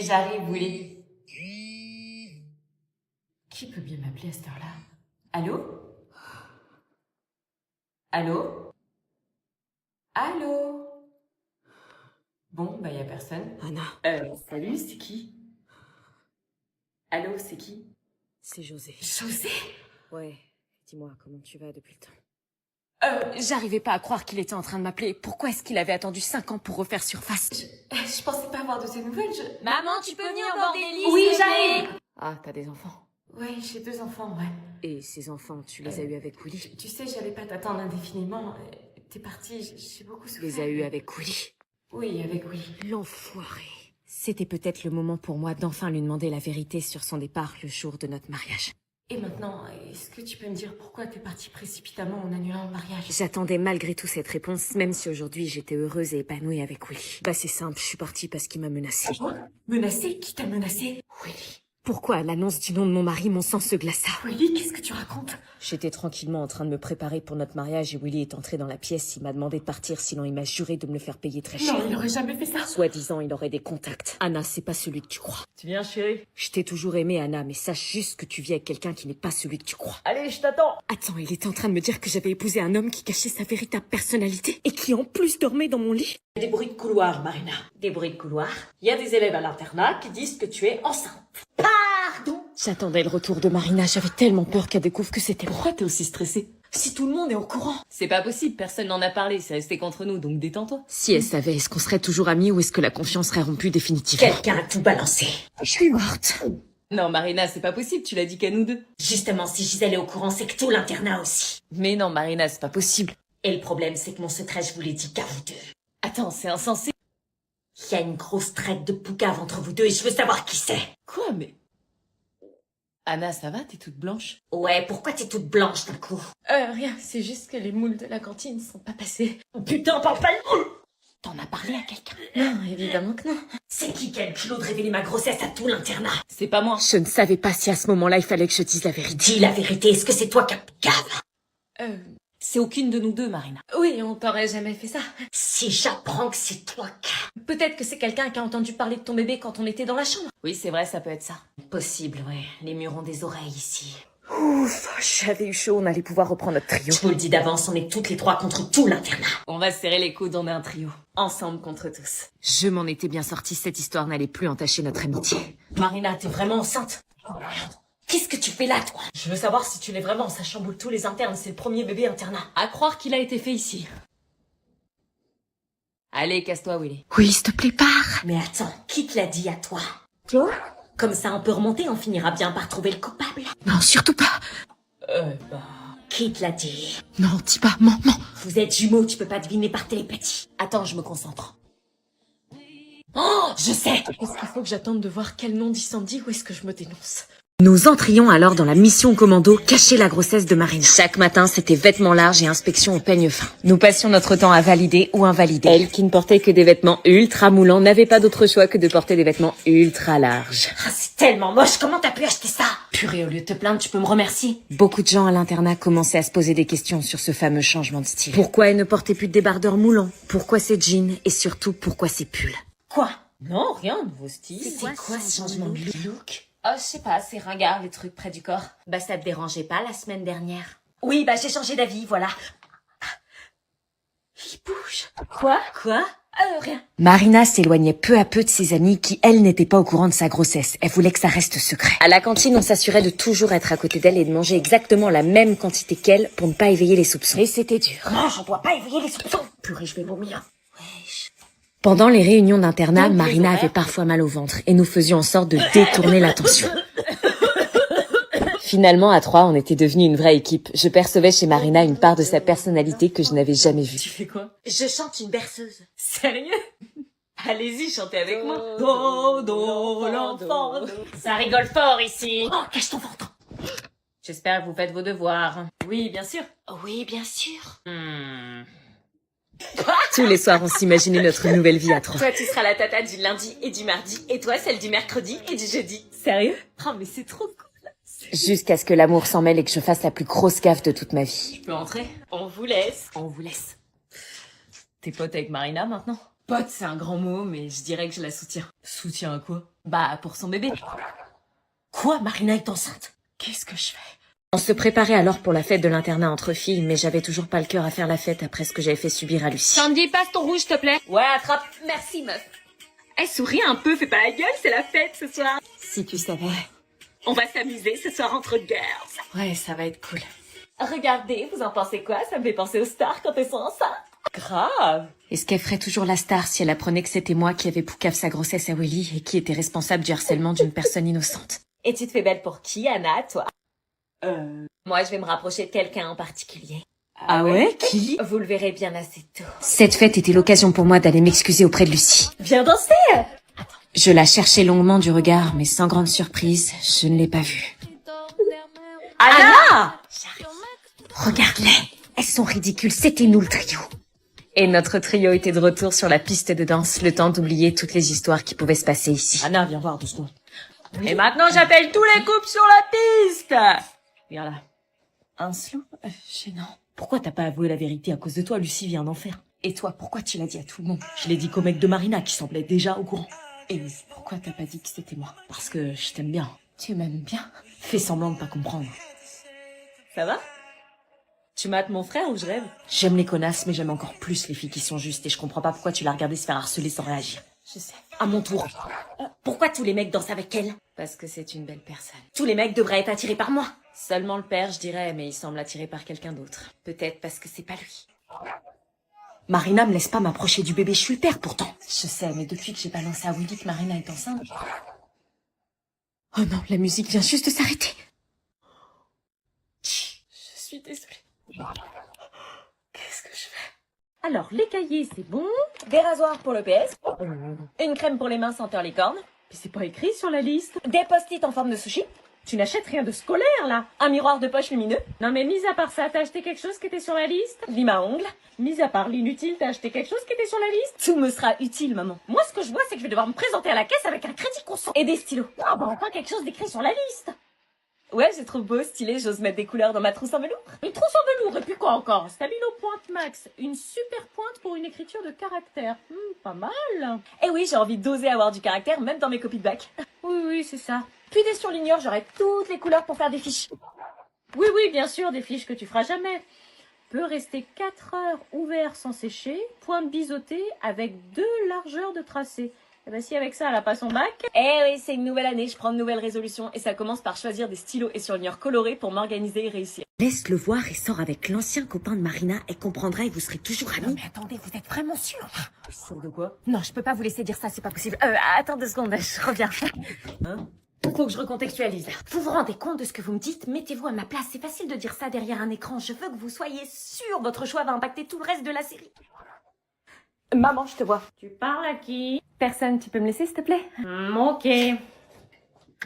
J'arrive, Willy. Qui peut bien m'appeler à cette heure-là? Allô? Allô? Allô? Bon, bah y a personne. Anna, Salut, c'est qui? Allô, c'est qui? c'est José. José? Ouais, dis-moi, comment tu vas depuis le temps? J'arrivais pas à croire qu'il était en train de m'appeler. Pourquoi est-ce qu'il avait attendu 5 ans pour refaire surface? Je pensais pas avoir de ses nouvelles, Maman, tu peux venir border Lise? Oui, j'arrive! Ah, t'as des enfants? Ouais, j'ai 2 enfants, ouais. Et ces enfants, tu les as eus avec Willy? Tu sais, j'allais pas t'attendre indéfiniment. T'es parti, j'ai beaucoup Tu souffert. les as eus avec Willy? Oui, avec Willy. L'enfoiré. C'était peut-être le moment pour moi d'enfin lui demander la vérité sur son départ le jour de notre mariage. Et maintenant, est-ce que tu peux me dire pourquoi t'es parti précipitamment en annulant le mariage? J'attendais malgré tout cette réponse, même si aujourd'hui j'étais heureuse et épanouie avec Willy. Bah c'est simple, je suis partie parce qu'il m'a menacée. Menacé? Qui t'a menacé? Willy. Pourquoi à l'annonce du nom de mon mari, mon sang se glaça? Willy, qu'est-ce que tu racontes? J'étais tranquillement en train de me préparer pour notre mariage et Willy est entré dans la pièce. Il m'a demandé de partir, sinon il m'a juré de me le faire payer très cher. Non, il aurait jamais fait ça. Soi-disant, il aurait des contacts. Anna, c'est pas celui que tu crois. Tu viens, chérie? Je t'ai toujours aimé, Anna, mais sache juste que tu vis avec quelqu'un qui n'est pas celui que tu crois. Allez, je t'attends. Attends, il était en train de me dire que j'avais épousé un homme qui cachait sa véritable personnalité et qui en plus dormait dans mon lit. Des bruits de couloir, Marina. Des bruits de couloir. Il y a des élèves à l'internat qui disent que tu es enceinte. Pardon? J'attendais le retour de Marina, j'avais tellement peur qu'elle découvre que c'était moi. Pourquoi t'es aussi stressée? Si tout le monde est au courant. C'est pas possible, personne n'en a parlé, c'est resté qu'entre nous, donc détends-toi. Si elle savait, est-ce qu'on serait toujours amis ou est-ce que la confiance serait rompue définitivement? Quelqu'un a tout balancé. Je suis morte. Non, Marina, c'est pas possible, tu l'as dit qu'à nous deux. Justement, si Gisèle est au courant, c'est que tout l'internat aussi. Mais non, Marina, c'est pas possible. Et le problème, c'est que mon secret, je vous l'ai dit qu'à vous deux. Attends, c'est insensé. Il y a une grosse traite de poucave entre vous deux et je veux savoir qui c'est. Quoi, mais... Anna, ça va? T'es toute blanche? Ouais, pourquoi t'es toute blanche d'un coup? Rien, c'est juste que les moules de la cantine sont pas passés. Oh, putain, parle pas de moule! T'en as parlé à quelqu'un? Non, évidemment que non. C'est qui a le culot de révéler ma grossesse à tout l'internat? C'est pas moi. Je ne savais pas si à ce moment-là il fallait que je dise la vérité. Dis la vérité, est-ce que c'est toi qui as poucave? C'est aucune de nous deux, Marina. Oui, on t'aurait jamais fait ça. Si j'apprends que c'est toi qui... Peut-être que c'est quelqu'un qui a entendu parler de ton bébé quand on était dans la chambre. Oui, c'est vrai, ça peut être ça. Possible, ouais. Les murs ont des oreilles ici. Ouf, j'avais eu chaud, on allait pouvoir reprendre notre trio. Je vous le dis d'avance, on est toutes les trois contre tout l'internat. On va se serrer les coudes, on est un trio. Ensemble contre tous. Je m'en étais bien sortie, cette histoire n'allait plus entacher notre amitié. Marina, t'es vraiment enceinte? Qu'est-ce que tu fais là, toi? Je veux savoir si tu l'es vraiment, ça chamboule tous les internes, c'est le premier bébé internat. À croire qu'il a été fait ici. Allez, casse-toi, Willy. Oui, s'il te plaît, pars. Mais attends, qui te l'a dit à toi? Toi? Comme ça, on peut remonter, on finira bien par trouver le coupable. Non, surtout pas. Qui te l'a dit? Non, dis pas, non. Vous êtes jumeaux, tu peux pas deviner par télépathie. Attends, je me concentre. Oh, je sais! Est-ce qu'il faut que j'attende de voir quel nom dit Sandy ou est-ce que je me dénonce? Nous entrions alors dans la mission commando cacher la grossesse de Marina. Chaque matin, c'était vêtements larges et inspection au peigne fin. Nous passions notre temps à valider ou invalider. Elle, qui ne portait que des vêtements ultra moulants, n'avait pas d'autre choix que de porter des vêtements ultra larges. Ah, c'est tellement moche, comment t'as pu acheter ça? Purée, au lieu de te plaindre, tu peux me remercier. Beaucoup de gens à l'internat commençaient à se poser des questions sur ce fameux changement de style. Pourquoi elle ne portait plus de débardeurs moulants? Pourquoi ses jeans? Et surtout, pourquoi ses pulls? Quoi? Non, rien, nouveau style. C'est quoi ce changement de look? Oh, je sais pas, c'est ringard, les trucs près du corps. Bah, ça te dérangeait pas la semaine dernière? Oui, bah, j'ai changé d'avis, voilà. Il bouge. Quoi? Rien. Marina s'éloignait peu à peu de ses amies qui, elles, n'étaient pas au courant de sa grossesse. Elle voulait que ça reste secret. À la cantine, on s'assurait de toujours être à côté d'elle et de manger exactement la même quantité qu'elle pour ne pas éveiller les soupçons. Et c'était dur. Non, je dois pas éveiller les soupçons. Purée, je vais vomir. Pendant les réunions d'internat, Marina avait parfois mal au ventre et nous faisions en sorte de détourner l'attention. Finalement, à 3, on était devenus une vraie équipe. Je percevais chez Marina une part de sa personnalité que je n'avais jamais vue. Tu fais quoi? Je chante une berceuse. Sérieux? Allez-y, chantez avec moi. Do, l'enfant. Ça rigole fort ici. Oh, cache ton ventre. J'espère que vous faites vos devoirs. Oui, bien sûr. Oui, bien sûr. Tous les soirs, on s'imaginait notre nouvelle vie à 3. Toi, tu seras la tata du lundi et du mardi, et toi, celle du mercredi et du jeudi. Sérieux? Oh, mais c'est trop cool. Jusqu'à ce que l'amour s'en mêle et que je fasse la plus grosse gaffe de toute ma vie. Tu peux entrer? On vous laisse. T'es pote avec Marina maintenant? Pote, c'est un grand mot, mais je dirais que je la soutiens. Soutiens à quoi? Bah, pour son bébé. Quoi, Marina est enceinte? Qu'est-ce que je fais? On se préparait alors pour la fête de l'internat entre filles, mais j'avais toujours pas le cœur à faire la fête après ce que j'avais fait subir à Lucie. Sandy, passe ton rouge, s'il te plaît. Ouais, attrape. Merci, meuf. Eh, souris un peu, fais pas la gueule, c'est la fête ce soir. Si tu savais. On va s'amuser ce soir entre girls. Ouais, ça va être cool. Regardez, vous en pensez quoi? Ça me fait penser aux stars quand elles sont enceintes. Grave. Est-ce qu'elle ferait toujours la star si elle apprenait que c'était moi qui avais poucave sa grossesse à Willy et qui était responsable du harcèlement d'une personne innocente? Et tu te fais belle pour qui, Anna, toi? Moi, je vais me rapprocher de quelqu'un en particulier. Ah ouais? Qui? Vous le verrez bien assez tôt. Cette fête était l'occasion pour moi d'aller m'excuser auprès de Lucie. Viens danser! Je la cherchais longuement du regard, mais sans grande surprise, je ne l'ai pas vue. Anna! Regarde-les, elles sont ridicules, c'était nous le trio. Et notre trio était de retour sur la piste de danse, le temps d'oublier toutes les histoires qui pouvaient se passer ici. Anna, viens voir 2 secondes. Et maintenant, j'appelle tous les couples sur la piste! Viens là. Un slow? Gênant. Pourquoi t'as pas avoué la vérité? À cause de toi, Lucie vient d'en faire. Et toi, pourquoi tu l'as dit à tout le monde? Je l'ai dit qu'au mec de Marina qui semblait déjà au courant. Et pourquoi t'as pas dit que c'était moi? Parce que je t'aime bien. Tu m'aimes bien? Fais semblant de pas comprendre. Ça va? Tu mates mon frère ou je rêve? J'aime les connasses, mais j'aime encore plus les filles qui sont justes et je comprends pas pourquoi tu l'as regardé se faire harceler sans réagir. Je sais. À mon tour. Pourquoi tous les mecs dansent avec elle? Parce que c'est une belle personne. Tous les mecs devraient être attirés par moi. Seulement le père, je dirais, mais il semble attiré par quelqu'un d'autre. Peut-être parce que c'est pas lui. Marina me laisse pas m'approcher du bébé, je suis le père pourtant. Je sais, mais depuis que j'ai balancé à Willy que Marina est enceinte... Oh non, la musique vient juste de s'arrêter. Je suis désolée. Qu'est-ce que je fais? Alors, les cahiers, c'est bon. Des rasoirs pour le PS. Une crème pour les mains senteur licorne. Puis c'est pas écrit sur la liste. Des post-it en forme de sushi. Tu n'achètes rien de scolaire, là. Un miroir de poche lumineux. Non mais mis à part ça, t'as acheté quelque chose qui était sur la liste? Lime à ongles. Mis à part l'inutile, t'as acheté quelque chose qui était sur la liste? Tout me sera utile, maman. Moi, ce que je vois, c'est que je vais devoir me présenter à la caisse avec un crédit conso. Et des stylos. Ah bah enfin quelque chose d'écrit sur la liste. Ouais, c'est trop beau, stylé, j'ose mettre des couleurs dans ma trousse en velours. Une trousse en velours, et puis quoi encore? Stabilo pointe max. Une super pointe pour une écriture de caractère. Pas mal. Eh oui, j'ai envie d'oser avoir du caractère, même dans mes copies de bac. Oui, c'est ça. Puis des surligneurs, j'aurai toutes les couleurs pour faire des fiches. Oui, bien sûr, des fiches que tu feras jamais. Peut rester 4 heures ouvert sans sécher, pointe biseautée avec 2 largeurs de tracé. Eh ben si avec ça, elle a pas son bac. Eh oui, c'est une nouvelle année, je prends de nouvelles résolutions et ça commence par choisir des stylos et surligneurs colorés pour m'organiser et réussir. Laisse-le voir et sors avec l'ancien copain de Marina et comprendra et vous serez toujours amis. Mais attendez, vous êtes vraiment sûr? Sûr de quoi? Non, je peux pas vous laisser dire ça, c'est pas possible. Attends 2 secondes, je reviens. Hein? Faut que je recontextualise. Vous vous rendez compte de ce que vous me dites? Mettez-vous à ma place, c'est facile de dire ça derrière un écran. Je veux que vous soyez sûr, votre choix va impacter tout le reste de la série. Maman, je te vois. Tu parles à qui? Personne, tu peux me laisser s'il te plaît? Ok.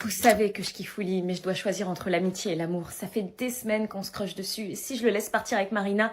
Vous savez que je kiffe Willy, mais je dois choisir entre l'amitié et l'amour. Ça fait des semaines qu'on se croche dessus. Et si je le laisse partir avec Marina,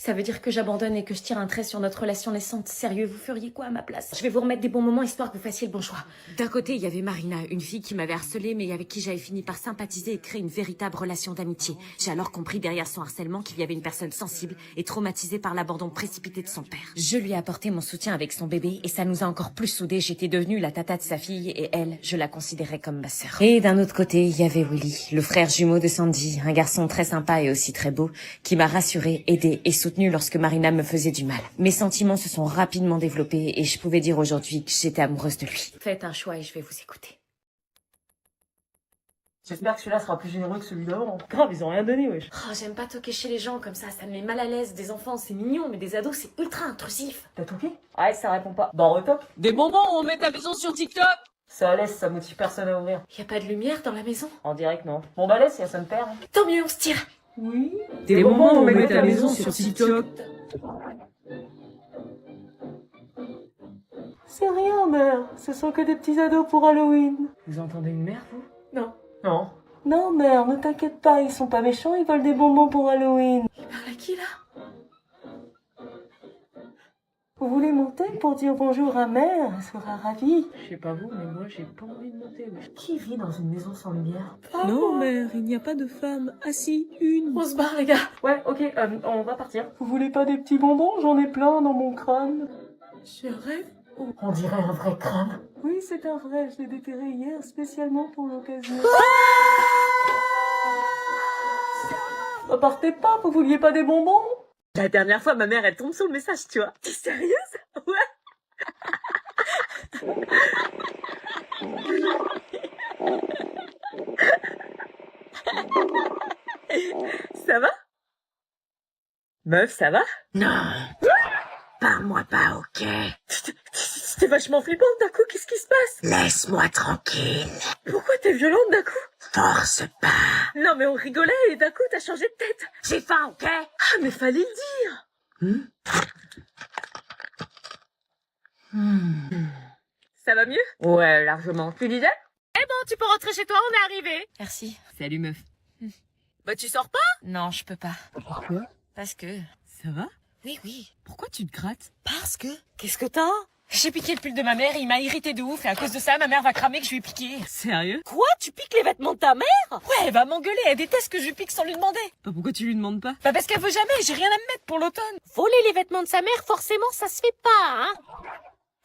ça veut dire que j'abandonne et que je tire un trait sur notre relation naissante. Sérieux, vous feriez quoi à ma place? Je vais vous remettre des bons moments histoire que vous fassiez le bon choix. D'un côté, il y avait Marina, une fille qui m'avait harcelée, mais avec qui j'avais fini par sympathiser et créer une véritable relation d'amitié. J'ai alors compris derrière son harcèlement qu'il y avait une personne sensible et traumatisée par l'abandon précipité de son père. Je lui ai apporté mon soutien avec son bébé et ça nous a encore plus soudés. J'étais devenue la tata de sa fille et elle, je la considérais comme ma sœur. Et d'un autre côté, il y avait Willy, le frère jumeau de Sandy, un garçon très sympa et aussi très beau, qui m'a rassurée, aidée et soutenue lorsque Marina me faisait du mal. Mes sentiments se sont rapidement développés et je pouvais dire aujourd'hui que j'étais amoureuse de lui. Faites un choix et je vais vous écouter. J'espère que celui-là sera plus généreux que celui d'avant. Grave, ils ont rien donné, wesh. Oh, j'aime pas toquer chez les gens comme ça me met mal à l'aise. Des enfants, c'est mignon, mais des ados, c'est ultra intrusif. T'as toqué? Ouais, ça répond pas. Bah, retoque. Des bonbons, on met ta maison sur TikTok. Ça laisse, ça motive personne à ouvrir. Y a pas de lumière dans la maison? En direct, non. Bon, bah laisse, ça me perd. Tant mieux, on se tire. Oui. Des bonbons, on met ta maison sur TikTok. C'est rien, mère. Ce sont que des petits ados pour Halloween. Vous entendez une mère, vous? Non. Non. Non, mère, ne t'inquiète pas, ils sont pas méchants, ils veulent des bonbons pour Halloween. Il parle à qui, là? Vous voulez monter pour dire bonjour à mère? Elle sera ravie. Je sais pas vous, mais moi j'ai pas envie de monter. Qui vit dans une maison sans lumière? Non, mère, il n'y a pas de femme. Ah si, une. On se barre, les gars. Ouais, ok, on va partir. Vous voulez pas des petits bonbons? J'en ai plein dans mon crâne. Je rêve. On dirait un vrai crabe. Oui, c'est un vrai. Je l'ai déterré hier spécialement pour l'occasion. Partez pas, vous vouliez pas des bonbons? La dernière fois, ma mère, elle tombe sur le message, tu vois. T'es sérieuse? Ouais. Ça va? Meuf, ça va? Non. Parle-moi pas, ok? C'était vachement flippant d'un coup, qu'est-ce qui se passe? Laisse-moi tranquille. Pourquoi t'es violente d'un coup? Force pas. Non mais on rigolait et d'un coup t'as changé de tête. J'ai faim, ok? Ah mais fallait le dire. Ça va mieux? Ouais, largement. Tu disais? Eh bon, tu peux rentrer chez toi, on est arrivé. Merci. Salut meuf. Bah tu sors pas? Non, je peux pas. Pourquoi? Parce que... Ça va? Oui, oui. Pourquoi tu te grattes? Parce que... Qu'est-ce que t'as? J'ai piqué le pull de ma mère et il m'a irrité de ouf et à cause de ça, ma mère va cramer que je lui ai piqué. Sérieux? Quoi? Tu piques les vêtements de ta mère? Ouais, elle va m'engueuler, elle déteste que je lui pique sans lui demander. Bah pourquoi tu lui demandes pas? Bah parce qu'elle veut jamais, j'ai rien à me mettre pour l'automne. Voler les vêtements de sa mère, forcément, ça se fait pas, hein?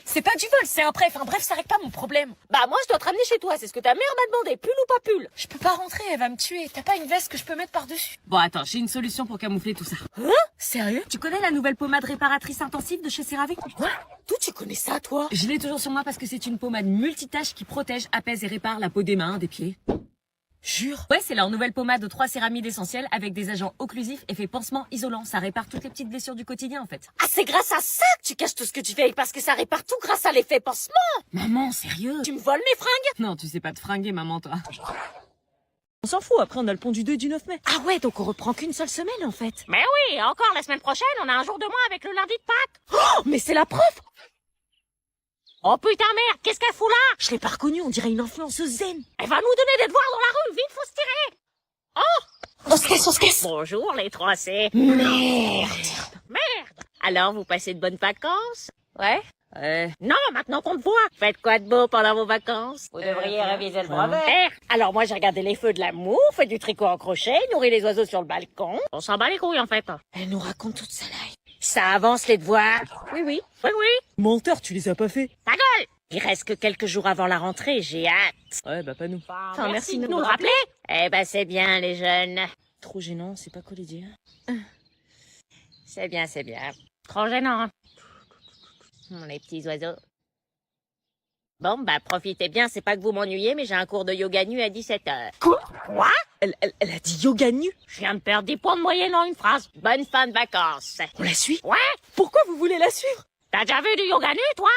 C'est pas du vol, c'est un prêt. Enfin bref, ça règle pas mon problème. Bah, moi, je dois te ramener chez toi, c'est ce que ta mère m'a demandé, pull ou pas pull? Je peux pas rentrer, elle va me tuer. T'as pas une veste que je peux mettre par-dessus? Bon attends, j'ai une solution pour camoufler tout ça. Sérieux? Tu connais la nouvelle pommade réparatrice intensive de chez CeraVe? Quoi? D'où tu connais ça, toi? Je l'ai toujours sur moi parce que c'est une pommade multitâche qui protège, apaise et répare la peau des mains, des pieds. Jure? Ouais, c'est leur nouvelle pommade aux 3 céramides essentielles avec des agents occlusifs, effet pansement isolant. Ça répare toutes les petites blessures du quotidien en fait. Ah, c'est grâce à ça que tu caches tout ce que tu fais, parce que ça répare tout grâce à l'effet pansement. Maman, sérieux? Tu me voles mes fringues? Non, tu sais pas te fringuer, maman, toi. On s'en fout, après on a le pont du 2 et du 9 mai. Ah ouais, donc on reprend qu'une seule semaine en fait. Mais oui, encore la semaine prochaine, on a un jour de moins avec le lundi de Pâques. Oh, mais c'est la preuve! Oh putain, merde, qu'est-ce qu'elle fout là? Je l'ai pas reconnue, on dirait une influenceuse zen. Elle va nous donner des devoirs dans la rue, vite, faut se tirer. On se casse, on se casse! Bonjour les 3C. Merde! Merde. Alors, vous passez de bonnes vacances? Ouais? Non, maintenant qu'on te voit. Faites quoi de beau pendant vos vacances? Vous devriez réviser le brevet. Alors moi, j'ai regardé les feux de l'amour, fait du tricot en crochet, nourri les oiseaux sur le balcon. On s'en bat les couilles, en fait. Elle nous raconte toute sa life. Ça avance les devoirs. Oui, oui. Oui, oui. Menteur, tu les as pas fait. Ta gueule! Il reste que quelques jours avant la rentrée, j'ai hâte. Ouais, bah pas nous. Enfin, merci de nous le rappeler. Eh ben, c'est bien, les jeunes. Trop gênant, c'est pas quoi les dire. C'est bien, c'est bien. Trop gênant. Les petits oiseaux. Bon, bah, profitez bien, c'est pas que vous m'ennuyez, mais j'ai un cours de yoga nu à 17h. Quoi? Elle a dit yoga nu. Je viens de perdre 10 points de moyenne en une phrase. Bonne fin de vacances. On la suit? Ouais? Pourquoi vous voulez la suivre? T'as déjà vu du yoga nu, toi?